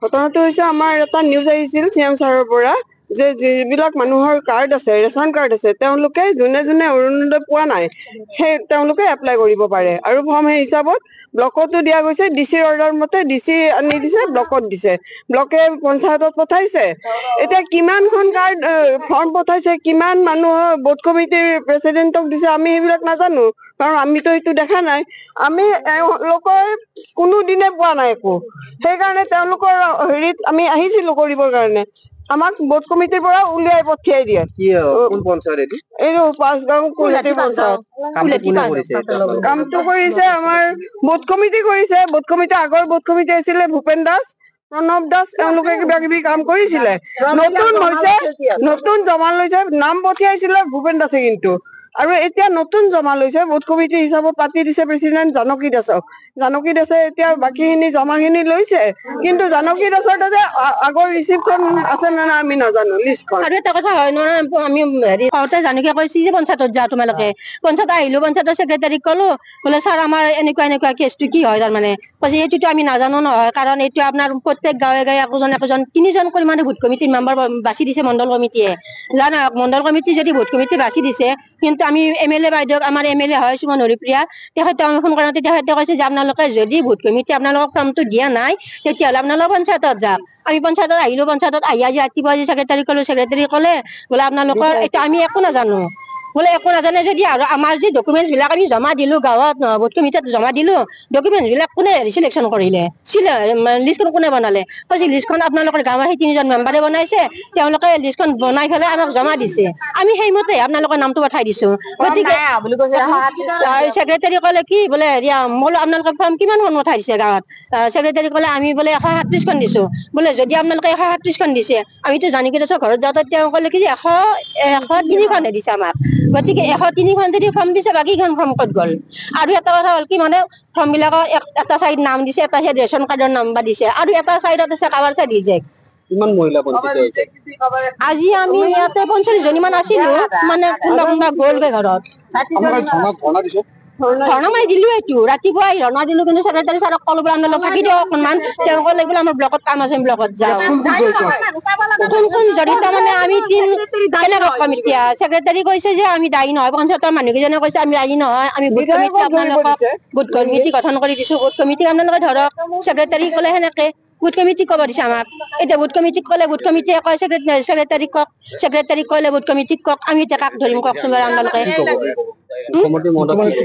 ঘটনাটো হৈছে আমাৰ এটা নিউজ আহিছিল চিএম ছাৰৰ পৰা যে যিবিলাক মানুহৰ কাৰ্ড আছে ৰেচন কাৰ্ড আছে তেওঁলোকে যোনে যোনে অৰুণোদয় পোৱা নাই সেই তেওঁলোকে এপ্লাই কৰিব পাৰে আৰু ফৰ্ম সেই হিচাপত ব্লকতো দিয়া গৈছে ডিচিৰ অৰ্ডাৰ মতে ডিচি আনি দিছে ব্লকত দিছে ব্লকে পঞ্চায়তত পঠাইছে এতিয়া কিমানখন কাৰ্ড ফৰ্ম পঠাইছে কিমান মানুহৰ বোৰ্ড কমিটিৰ প্ৰেচিডেণ্টক দিছে আমি সেইবিলাক নাজানো কাৰণ আমিতো এইটো দেখা নাই আমি লোকৰ কোনো দিনে পোৱা নাই একো সেইকাৰণে তেওঁলোকৰ হেৰিত আমি আহিছিলো কৰিবৰ কাৰণে আমাক বোৰ্ড কমিটিৰ পৰা উলিয়াই পঠিয়াই দিয়ে কোন পঞ্চায়ত এইটো এইটো পাঁচগাঁও কুলতি পঞ্চায়ত কামটো কৰিছে আমাৰ বোৰ্ড কমিটি কৰিছে বোৰ্ড কমিটি আগৰ বোৰ্ড কমিটি আছিলে ভূপেন দাস প্ৰণৱ দাস তেওঁলোকে কিবা কিবি কাম কৰিছিলে নতুন হৈছে নতুন জমা লৈছে নাম পঠিয়াইছিলে ভূপেন দাসে কিন্তু আৰু এতিয়া নতুন জমা লৈছে বোৰ্ড কমিটি হিচাপত পাতি দিছে প্ৰেচিডেণ্ট জানকী দাসক জানকী দাসে এতিয়া বাকীখিনি জমাখিনি লৈছে কিন্তু জানকী দাসৰ তাতে আগৰ ৰিচিপ্টখন আছে নে নাই আমি নাজানো লিষ্টখন আৰু এটা কথা হয় নহয় আমি হেৰি কওঁতে জানকী কৈছি যে পঞ্চায়তত যা তোমালোকে পঞ্চায়ত আহিলো পঞ্চায়তৰ ছেক্ৰেটাৰীক ক'লো বোলে ছাৰ আমাৰ এনেকুৱা এনেকুৱা কেছটো কি হয় তাৰমানে কৈছে এইটোতো আমি নাজানো নহয় কাৰণ এইটো আপোনাৰ প্ৰত্যেক গাঁৱে গাঁৱে একোজন তিনিজন কৰি মানে ভোট কমিটিৰ মেম্বাৰ বাছি দিছে মণ্ডল কমিটিয়ে জানা মণ্ডল কমিটি যদি ভোট কমিটি বাছি দিছে কিন্তু আমি এমএলএ বাইদেউক আমাৰ এমএলএ হয় সুমন হৰিপ্ৰিয়া তেখেতে আমি ফোন কৰোঁতে তেখেতে কৈছে যে আপোনালোকে যদি ভোট কমিটি আপোনালোকক ফৰ্মটো দিয়া নাই তেতিয়াহ'লে আপোনালোক পঞ্চায়তত যাওক আমি পঞ্চায়তত আহিলো পঞ্চায়তত আহি আজি ৰাতিপুৱা আজি ছেক্ৰেটাৰী ক'লো ছেক্ৰেটাৰী ক'লে বোলে আপোনালোকৰ এইটো আমি একো নাজানো বোলে একো নাজানে যদি আৰু আমাৰ যি ডকুমেণ্টছ বিলাক আমি জমা দিলো গাঁৱত ভোট কমিটিত জমা দিলো ডকুমেণ্টছ বিলাক কোনে চিলেকশ্যন কৰিলে লিষ্টখন কোনে বনালে কৈছে লিষ্টখন আপোনালোকৰ গাঁৱৰ সেই তিনিজন মেম্বাৰে বনাইছে তেওঁলোকে লিষ্টখন বনাই পেলাই আমাক জমা দিছে আমি সেইমতে আপোনালোকৰ নামটো পঠাই দিছো গতিকে ছেক্ৰেটাৰী ক'লে কি বোলে হেৰি মই আপোনালোকৰ ফৰ্ম কিমানখন পঠাই দিছে গাঁৱত ছেক্ৰেটাৰী ক'লে আমি বোলে 137খন দিছো বোলে যদি আপোনালোকে 137খন দিছে আমিতো জানকী দাসৰ ঘৰত যাওঁতে তেওঁ ক'লে কি যে 103খনহে দিছে আমাক গতিকে 103খন যদি ফৰ্ম দিছে বাকীখন ফৰ্ম ক'ত গ'ল আৰু এটা কথা হ'ল কি মানে ফৰ্ম বিলাকৰ এটা চাইড নাম দিছে এটা চাইড ৰেচন কাৰ্ডৰ নাম্বাৰ দিছে আৰু এটা চাইডত আছে কাবাৰ চাইড ৰিজেক্ট কিমান মহিলা বঞ্চিত হৈছে আজি আমি ইয়াতে 45 জনী মান আছিলো মানে কোনোবা কোনোবা গ'লগৈ ঘৰত ধৰ্ণা মাৰি দিলো এইটো ৰাতিপুৱা ধৰ্ণা দিলো কিন্তু ছেক্ৰেটাৰী ছাৰক ক'লো বোলে আপোনালোক থাকি দিয়ক অকণমান তেওঁ ক'লে বোলে আমাৰ ব্লকত কাম আছে ব্লকত যাওঁ কোন কোন জড়িত মানে আমি কেনেকৈ কম এতিয়া ছেক্ৰেটাৰী কৈছে যে আমি দায়ী নহয় পঞ্চায়তৰ মানুহকেইজনে কৈছে আমি দায়ী নহয় আমি বুথ কমিটি আপোনালোকক বুথ কমিটি গঠন কৰি দিছো বুথ কমিটি আপোনালোকে ধৰক ছেক্ৰেটাৰী ক'লে সেনেকে বুথ কমিটিক ক'ব দিছে আমাক এতিয়া বুথ কমিটিক ক'লে বুথ কমিটিয়ে কয় ছেক্ৰেটাৰীক কওক ছেক্ৰেটাৰীক ক'লে বুথ কমিটিক কওক আমি এতিয়া কাক ধৰিম কওকচোন বাৰু আপোনালোকে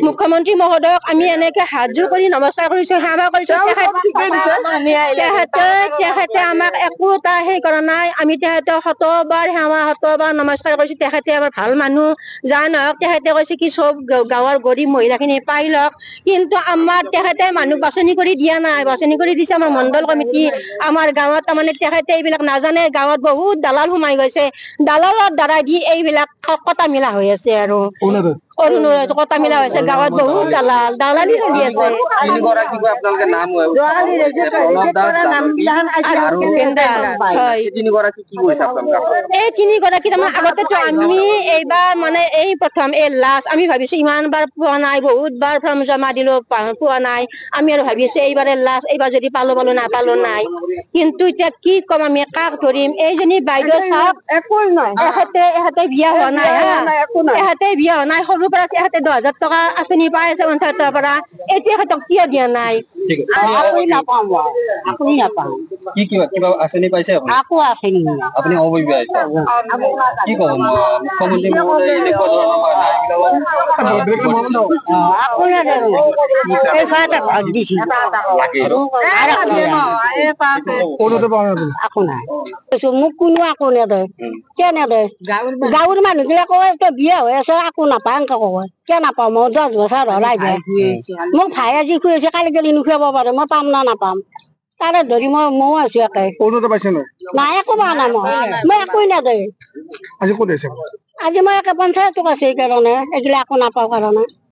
মুখ্যমন্ত্ৰী মহোদয়ক আমি এনেকে হাতযোৰ কৰি নমস্কাৰ কৰিছো সেৱা কৰিছো তেখেতে আমাক একো এটা সেই কৰা নাই আমি তেখেতক শতবাৰ সেৱা শতবাৰ নমস্কাৰ কৰিছো তেখেতে আমাৰ ভাল মানুহ যাৰ নহওক তেখেতে কৈছে কি চব গাঁৱৰ গৰীব মহিলাখিনি পাই লওক কিন্তু আমাৰ তেখেতে মানুহ বাছনি কৰি দিয়া নাই বাছনি কৰি দিছে আমাৰ মণ্ডল কমিটি আমাৰ গাঁৱত তাৰমানে তেখেতে এইবিলাক নাজানে গাঁৱত বহুত দালাল সোমাই গৈছে দালালৰ দ্বাৰা দি এইবিলাক কটা মিলা হৈ আছে আৰু অৰুণোদয় কটা মিলা হৈছে গাঁৱত বহুত দালালি চলি আছে এই তিনিগৰাকী তাৰমানে আগতেতো আমি এইবাৰ মানে এই প্ৰথম এই লাষ্ট আমি ভাবিছো ইমান বাৰ পোৱা নাই বহুত বাৰ ফৰ্ম জমা দিলো পোৱা নাই আমি আৰু ভাবিছো এইবাৰে লাষ্ট এইবাৰ যদি পালো নাপালো নাই কিন্তু এতিয়া কি কম আমি কাক ধৰিম এইজনী বাইদেউ চাওক এহেঁতে বিয়া হোৱা নাই এহেঁতে বিয়া হোৱা নাই সৰুৰ পৰা এহেঁতে 10,000 টকা আঁচনি পাই আছে পঞ্চায়তৰ পৰা এতিয়া সিহঁতক কিয় দিয়া নাই মোক কোনো একো নেদে কিয় নেদে গাঁৱৰ মানুহবিলাকৰ বিয়া হৈ আছে একো নাপায় কিয় নাপাওঁ মই 10 বছৰ হলাই মোক ভাই আজি খুৱাইছে কালি গেলি নুখুৱাব পাৰে মই পাম না নাপাম তাৰে ধৰি ময়ো আছো একে নাই একো পোৱা নাই মই একোৱে নেদে আজি মই একে পঞ্চায়তক আছো সেইকাৰণে এইগিলা একো নাপাওঁ কাৰণে